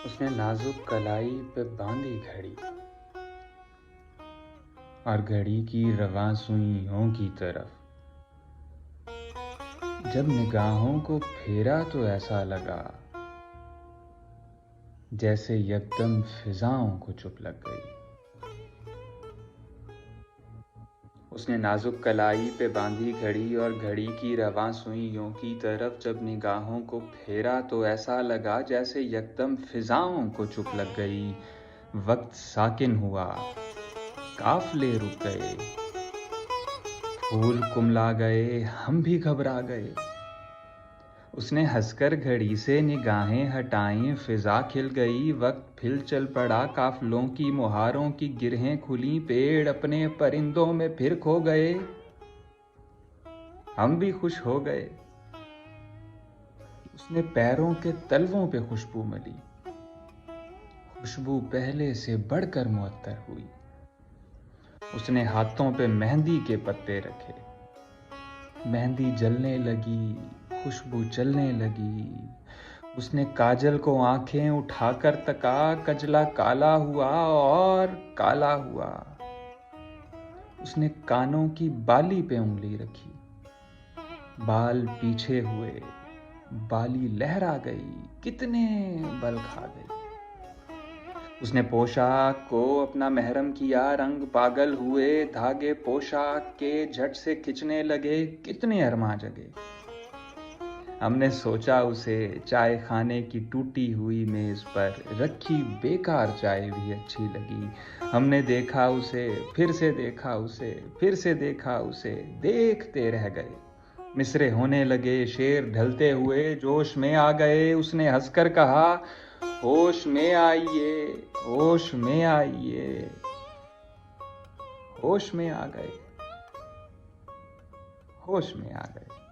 اس نے نازک کلائی پہ باندھی گھڑی اور گھڑی کی رواں سوئیوں کی طرف جب نگاہوں کو پھیرا تو ایسا لگا جیسے یکدم فضاؤں کو چپ لگ گئی۔ اس نے نازک کلائی پہ باندھی گھڑی اور گھڑی کی رواں سوئیوں کی طرف جب نگاہوں کو پھیرا تو ایسا لگا جیسے یکدم فضاؤں کو چپ لگ گئی۔ وقت ساکن ہوا، قافلے رک گئے، پھول کملا گئے، ہم بھی گھبرا گئے۔ اس نے ہنس کر گھڑی سے نگاہیں ہٹائیں، فضا کھل گئی، وقت پھر چل پڑا، قافلوں کی مہاروں کی گرہیں کھلیں، پیڑ اپنے پرندوں میں پھر کھو گئے، ہم بھی خوش ہو گئے۔ اس نے پیروں کے تلووں پہ خوشبو ملی، خوشبو پہلے سے بڑھ کر معطر ہوئی۔ اس نے ہاتھوں پہ مہندی کے پتے رکھے، مہندی جلنے لگی، خوشبو چلنے لگی۔ اس نے کاجل کو آنکھیں اٹھا کر تکا، کجلا کالا ہوا اور کالا ہوا۔ اس نے کانوں کی بالی پہ انگلی رکھی، بال پیچھے ہوئے، بالی لہرا گئی، کتنے بل کھا گئی۔ اس نے پوشاک کو اپنا محرم کیا، رنگ پاگل ہوئے، دھاگے پوشاک کے جھٹ سے کھچنے لگے، کتنے ارماں جگے۔ ہم نے سوچا اسے چائے خانے کی ٹوٹی ہوئی میز پر رکھی بیکار چائے بھی اچھی لگی۔ ہم نے دیکھا اسے، پھر سے دیکھا اسے، پھر سے دیکھا اسے، دیکھتے رہ گئے۔ مصرعے ہونے لگے، شعر ڈھلتے ہوئے، جوش میں آ گئے۔ اس نے ہنس کر کہا، ہوش میں آئیے، ہوش میں آئیے۔ ہوش میں آ گئے، ہوش میں آ گئے۔